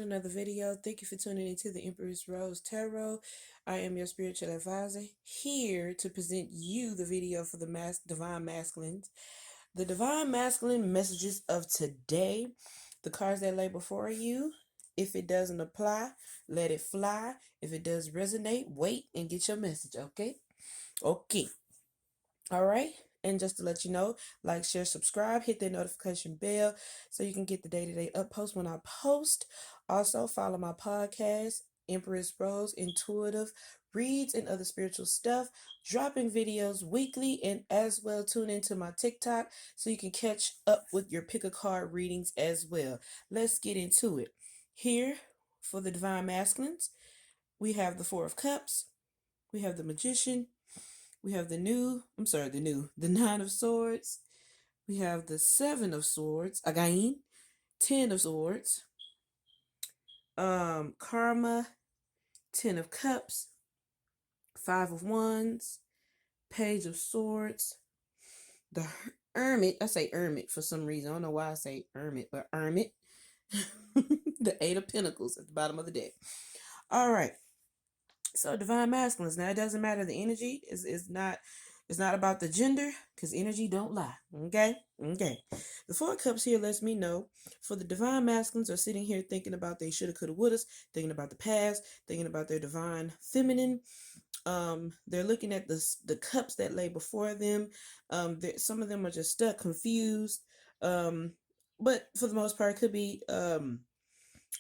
another video. Thank you for tuning into the Empress Rose Tarot. I am your spiritual advisor here to present you the video for the Divine Masculines. The Divine Masculine messages of today, the cards that lay before you. If it doesn't apply, let it fly. If it does resonate, wait and get your message, okay? Okay. All right. And just to let you know, like, share, subscribe, hit that notification bell so you can get the day-to-day uppost when I post. Also, follow my podcast, Empress Rose Intuitive Reads and Other Spiritual Stuff, dropping videos weekly, and as well tune into my TikTok so you can catch up with your pick a card readings as well. Let's get into it. Here for the Divine Masculines, we have the Four of Cups, we have the Magician, we have the Nine of Swords. We have the Seven of Swords, again, 10 of Swords, Karma, 10 of Cups, 5 of Wands, Page of Swords, the Hermit. I say Hermit for some reason. I don't know why I say Hermit, but Hermit. The 8 of Pentacles at the bottom of the deck. All right. So Divine Masculines. Now it doesn't matter the energy. It's not about the gender, because energy don't lie. Okay? The Four of Cups here lets me know for the Divine Masculines are sitting here thinking about they shoulda, coulda, wouldas, thinking about the past, thinking about their Divine Feminine. They're looking at the cups that lay before them. Some of them are just stuck, confused. But for the most part, it could be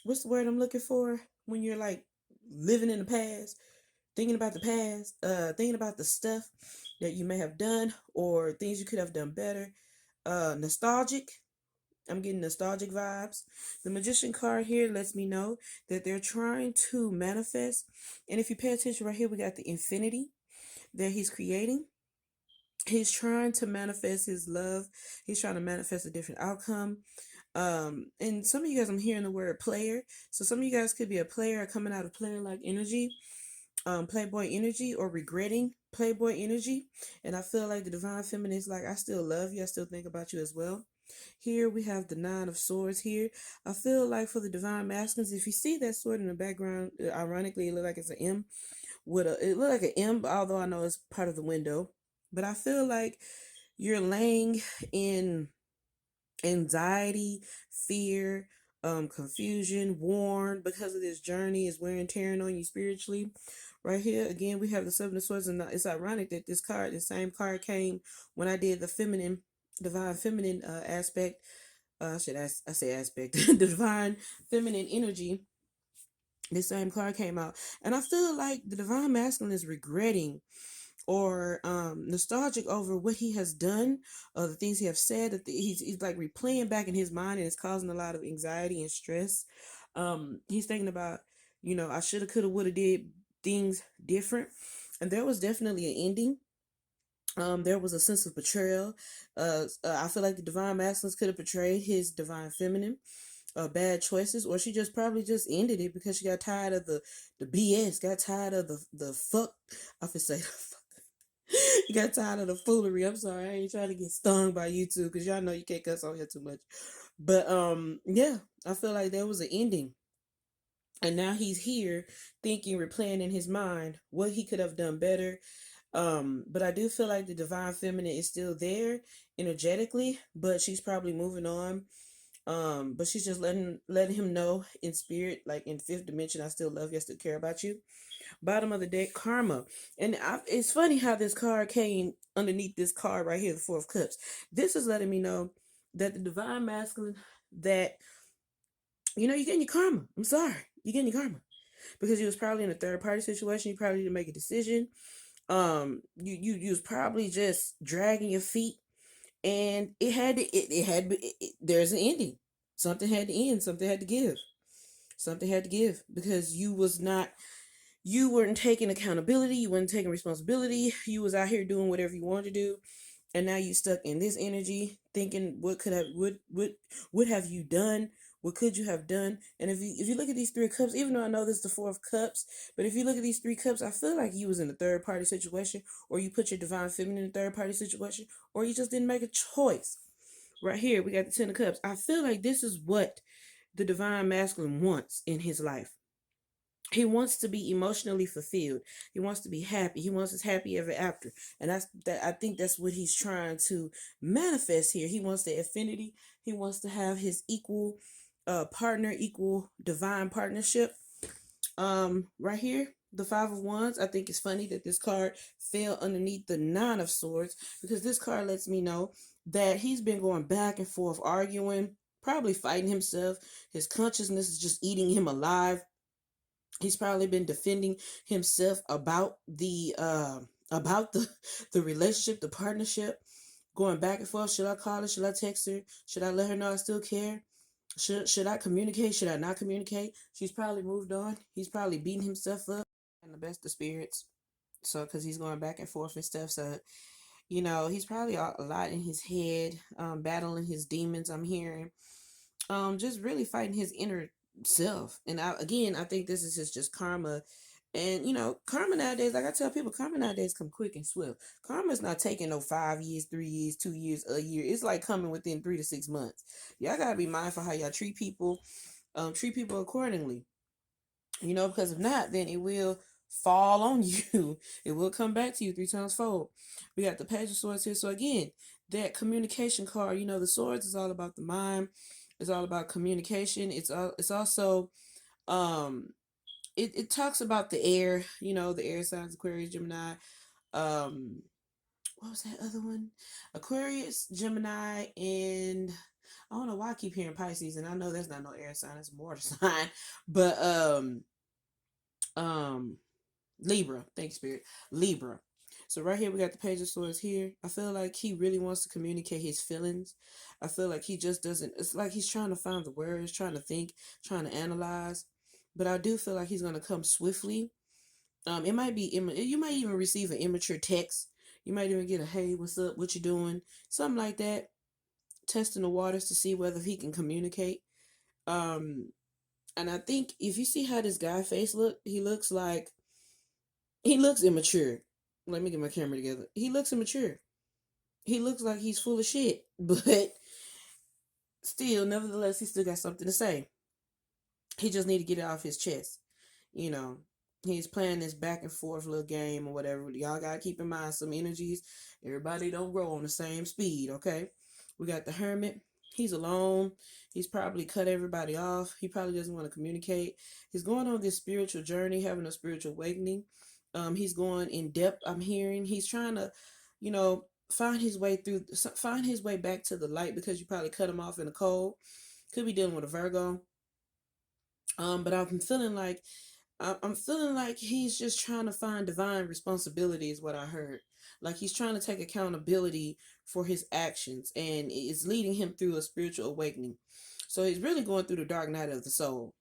what's the word I'm looking for when you're like living in the past, thinking about the past, thinking about the stuff that you may have done or things you could have done better. Nostalgic. I'm getting nostalgic vibes. The Magician card here lets me know that they're trying to manifest. And if you pay attention right here, we got the infinity that he's creating. He's trying to manifest his love. He's trying to manifest a different outcome. And some of you guys, I'm hearing the word player. So some of you guys could be a player coming out of player-like energy, playboy energy, or regretting playboy energy. And I feel like the Divine Feminine is like, I still love you. I still think about you as well. Here we have the Nine of Swords here. I feel like for the Divine Masculines, if you see that sword in the background, ironically, it looks like it's an M. It look like an M, although I know it's part of the window. But I feel like you're laying in anxiety, fear, confusion, worn because of this journey is wearing and tearing on you spiritually. Right here, again, we have the Seven of Swords, and it's ironic that the same card came when I did the Divine Feminine aspect. I say aspect, the Divine Feminine energy. This same card came out, and I feel like the Divine Masculine is regretting or nostalgic over what he has done, the things he have said, that he's like replaying back in his mind, and it's causing a lot of anxiety and stress. He's thinking about, I shoulda, coulda, woulda did things different, and there was definitely an ending. There was a sense of betrayal. I feel like the Divine Masculines could have betrayed his Divine Feminine. Bad choices, or she just probably just ended it because she got tired of the BS, got tired of the fuck. I could say the fuck. You got tired of the foolery. I'm sorry, I ain't trying to get stung by YouTube because y'all know you can't cuss on here too much. But yeah, I feel like there was an ending, and now he's here thinking, replaying in his mind what he could have done better. But I do feel like the Divine Feminine is still there energetically, but she's probably moving on. But she's just letting him know in spirit, like in fifth dimension, I still love you, I still care about you. Bottom of the deck, Karma. And it's funny how this card came underneath this card right here, the Four of Cups. This is letting me know that the Divine Masculine, that, you're getting your karma. I'm sorry. You're getting your karma. Because you was probably in a third party situation. You probably didn't make a decision. You was probably just dragging your feet. And there's an ending. Something had to end. Something had to give. Something had to give because you weren't taking accountability. You weren't taking responsibility. You was out here doing whatever you wanted to do. And now you stuck in this energy thinking what have you done? What could you have done? And if you look at these three cups, even though I know this is the Four of Cups, but if you look at these three cups, I feel like you was in a third party situation, or you put your Divine Feminine in a third party situation, or you just didn't make a choice. Right here, we got the Ten of Cups. I feel like this is what the divine masculine wants in his life. He wants to be emotionally fulfilled. He wants to be happy. He wants his happy ever after. And I think that's what he's trying to manifest here. He wants the affinity. He wants to have his equal partner, equal divine partnership. Right here, the Five of Wands. I think it's funny that this card fell underneath the Nine of Swords, because this card lets me know that he's been going back and forth, arguing, probably fighting himself. His consciousness is just eating him alive. He's probably been defending himself about the relationship, the partnership, going back and forth. Should I call her? Should I text her? Should I let her know I still care? Should I communicate? Should I not communicate? She's probably moved on. He's probably beating himself up in the best of spirits. So, because he's going back and forth and stuff. So, he's probably a lot in his head, battling his demons, I'm hearing. Just really fighting his inner self. And I think this is just karma. And karma nowadays, like I tell people, karma nowadays come quick and swift. Karma's not taking no 5 years, 3 years, 2 years, a year. It's like coming within 3 to 6 months. Y'all gotta be mindful how y'all treat people. Treat people accordingly. Because if not, then it will fall on you. It will come back to you 3 times fold. We got the Page of Swords here. So again, that communication card, the swords is all about the mind. It's all about communication. It's also it talks about the air, the air signs, Aquarius, Gemini. What was that other one? Aquarius, Gemini, and I don't know why I keep hearing Pisces, and I know that's not no air sign, it's a water sign. But Libra. Thanks, Spirit. Libra. So right here we got the Page of Swords here. I feel like he really wants to communicate his feelings. I feel like he just doesn't. It's like he's trying to find the words, trying to think, trying to analyze. But I do feel like he's going to come swiftly. It might be, you might even receive an immature text. You might even get a, hey, what's up? What you doing? Something like that. Testing the waters to see whether he can communicate. And I think if you see how this guy face he looks immature. Let me get my camera together. He looks immature. He looks like he's full of shit. But still, nevertheless, he still got something to say. He just need to get it off his chest. He's playing this back and forth little game or whatever. Y'all gotta keep in mind some energies. Everybody don't grow on the same speed, okay? We got the Hermit. He's alone. He's probably cut everybody off. He probably doesn't want to communicate. He's going on this spiritual journey, having a spiritual awakening. He's going in depth, I'm hearing. He's trying to, find his way back to the light, because you probably cut him off in the cold. Could be dealing with a Virgo. But I'm feeling like he's just trying to find divine responsibility is what I heard. Like he's trying to take accountability for his actions, and it's leading him through a spiritual awakening. So he's really going through the dark night of the soul.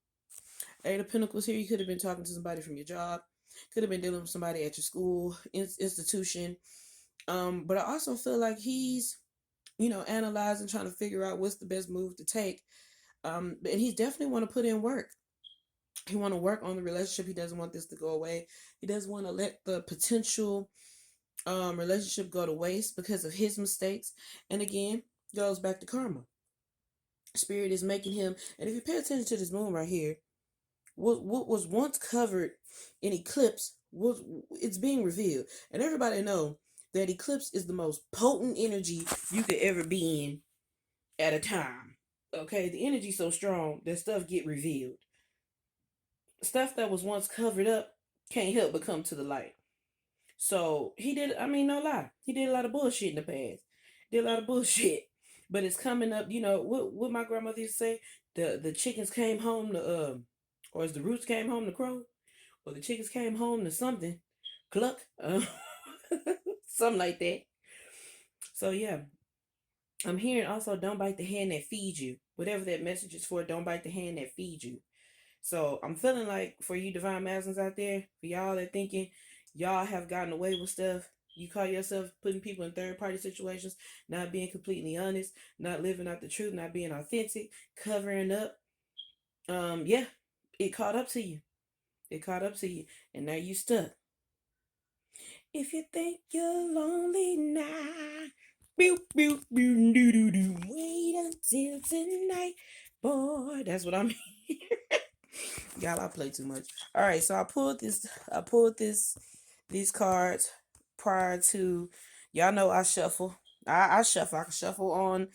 Eight of Pentacles here. You could have been talking to somebody from your job. Could have been dealing with somebody at your school, institution. But I also feel like he's, analyzing, trying to figure out what's the best move to take. And he definitely want to put in work. He want to work on the relationship. He doesn't want this to go away. He doesn't want to let the potential relationship go to waste because of his mistakes. And again, goes back to karma. Spirit is making him, and if you pay attention to this moon right here, what was once covered in eclipse it's being revealed. And everybody know that eclipse is the most potent energy you could ever be in at a time. Okay, the energy's so strong that stuff get revealed. Stuff that was once covered up can't help but come to the light. So he did, no lie, he did a lot of bullshit in the past. Did a lot of bullshit. But it's coming up, what my grandmother used to say, the chickens came home to or as the roots came home to crow, or the chickens came home to something, cluck, something like that. So yeah, I'm hearing also, don't bite the hand that feeds you. Whatever that message is for, don't bite the hand that feeds you. So I'm feeling like for you divine masculines out there, for y'all that thinking y'all have gotten away with stuff, you call yourself putting people in third party situations, not being completely honest, not living out the truth, not being authentic, covering up. Yeah, it caught up to you. It caught up to you, and now you stuck. If you think you're lonely now, wait until tonight. boy. That's what I'm hearing. Y'all, I play too much. All right, so I pulled these cards prior to, y'all know I shuffle. I shuffle. I can shuffle on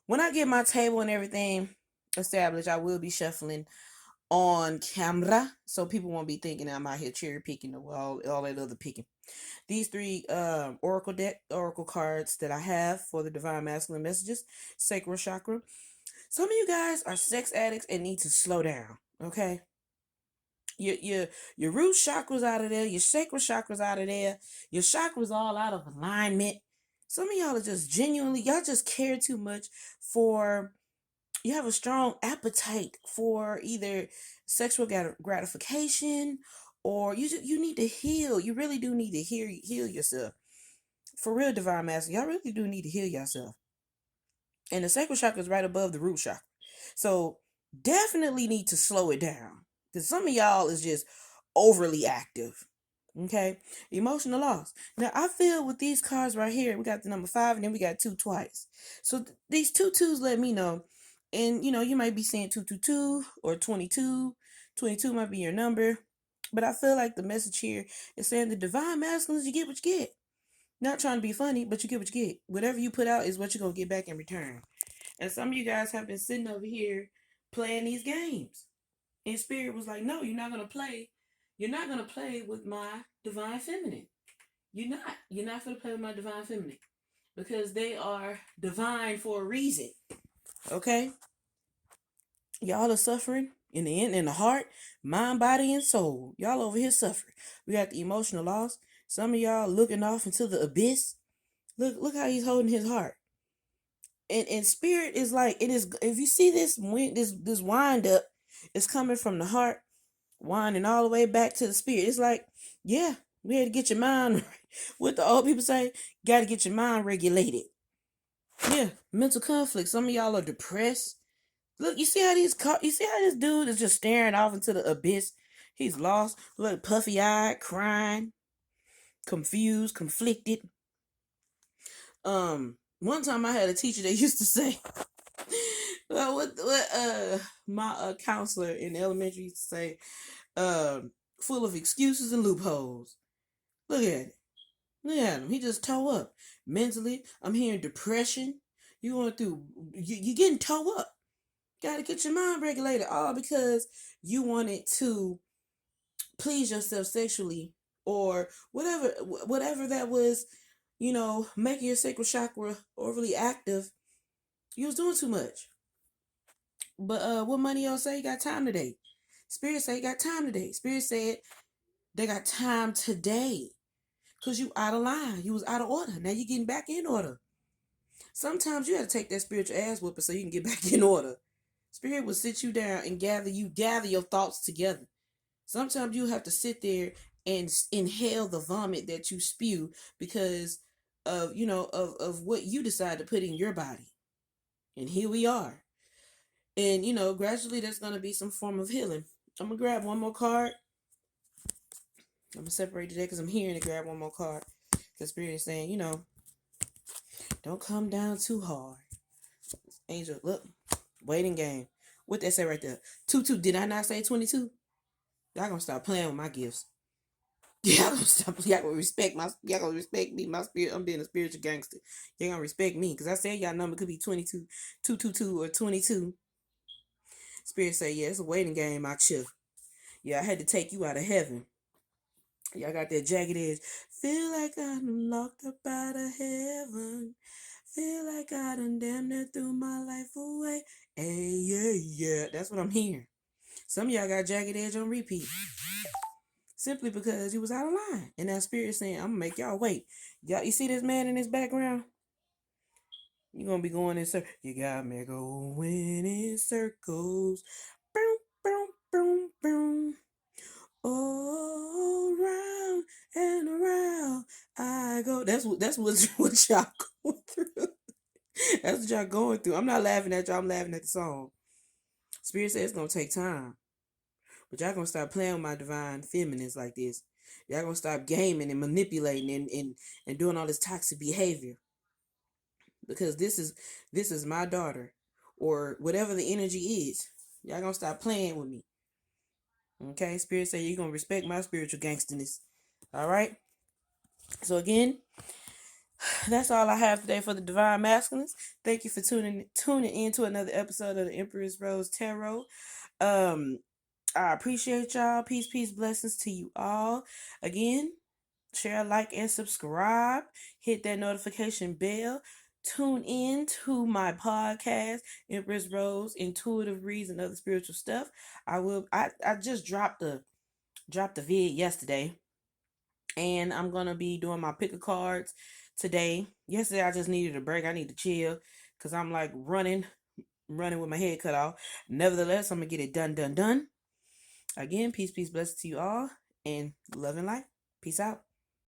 when I get my table and everything established. I will be shuffling on camera, so people won't be thinking I'm out here cherry picking or all that other picking. These three oracle cards that I have for the divine masculine messages, sacral chakra. Some of you guys are sex addicts and need to slow down. Okay, your root chakra's out of there, your sacral chakra's out of there, your chakra's all out of alignment. Some of y'all are just genuinely, y'all just care too much for, you have a strong appetite for either sexual gratification, or you need to heal. You really do need to heal yourself. For real, divine master, y'all really do need to heal yourself. And the sacral chakra is right above the root chakra. So definitely need to slow it down. Because some of y'all is just overly active. Okay? Emotional loss. Now, I feel with these cards right here, we got the number 5 and then we got 2 twice. So these 2 2s let me know. And, you might be saying 222 or 22. 22 might be your number. But I feel like the message here is saying the divine masculines, you get what you get. Not trying to be funny, but you get what you get. Whatever you put out is what you're going to get back in return. And some of you guys have been sitting over here playing these games. And Spirit was like, no, you're not going to play. You're not going to play with my divine feminine. You're not. You're not going to play with my divine feminine. Because they are divine for a reason. Okay? Y'all are suffering in the end, in the heart, mind, body, and soul. Y'all over here suffering. We got the emotional loss. Some of y'all looking off into the abyss. Look how he's holding his heart. And Spirit is like, it is, if you see this wind up, it's coming from the heart, winding all the way back to the spirit. It's like, yeah, we had to get your mind what the old people say, got to get your mind regulated. Yeah, mental conflict. Some of y'all are depressed. Look, you see how this dude is just staring off into the abyss. He's lost. Look, puffy-eyed, crying, confused, conflicted. One time I had a teacher that used to say, well, what my counselor in elementary used to say, full of excuses and loopholes. Look at it. Look at him. He just toe up. Mentally, I'm hearing depression. You going through, you getting toe up. Gotta get your mind regulated. All because you wanted to please yourself sexually, or whatever that was, making your sacral chakra overly active. You was doing too much. But what money y'all say? You got time today. Spirit say you got time today. Spirit said they got time today. Because you out of line. You was out of order. Now you getting back in order. Sometimes you have to take that spiritual ass whooping so you can get back in order. Spirit will sit you down and gather your thoughts together. Sometimes you have to sit there and inhale the vomit that you spew because of, of what you decide to put in your body. And here we are. And, gradually there's going to be some form of healing. I'm going to grab one more card. I'm going to separate today because I'm hearing to grab one more card. Because Spirit is saying, don't come down too hard. Angel, look. Waiting game. What that say right there? 22. Did I not say 22? Y'all gonna stop playing with my gifts. Y'all gonna stop. Y'all gonna respect me. My spirit. I'm being a spiritual gangster. Y'all gonna respect me. Because I said y'all number could be 22, 222, or 22. Spirit say, yeah, it's a waiting game, my chick. Yeah, I had to take you out of heaven. Y'all got that jagged edge. Feel like I'm locked up out of heaven. Feel like I done damn near threw my life away. Hey, yeah. That's what I'm hearing. Some of y'all got jagged edge on repeat. Simply because you was out of line. And that spirit saying, I'm gonna make y'all wait. Y'all, you see this man in his background? You're gonna be going in circles. You got me going in circles. Boom, boom, boom, boom. All around and around I go. That's what y'all going through. That's what y'all going through. I'm not laughing at y'all. I'm laughing at the song. Spirit says it's gonna take time, but y'all gonna start playing with my divine feminines like this. Y'all gonna stop gaming and manipulating and doing all this toxic behavior, because this is my daughter, or whatever the energy is. Y'all gonna stop playing with me. Okay, Spirit say you're gonna respect my spiritual gangsterness. All right. So again, that's all I have today for the Divine Masculines. Thank you for tuning in to another episode of the Empress Rose Tarot. I appreciate y'all. Peace, blessings to you all. Again, share, like, and subscribe. Hit that notification bell. Tune in to my podcast, Empress Rose Intuitive Reads and Other Spiritual Stuff. I just dropped the vid yesterday, and I'm gonna be doing my pick of cards today. Yesterday I just needed a break. I need to chill because I'm like running with my head cut off. Nevertheless, I'm gonna get it done. Again, peace, blessings to you all, and love and light. Peace out.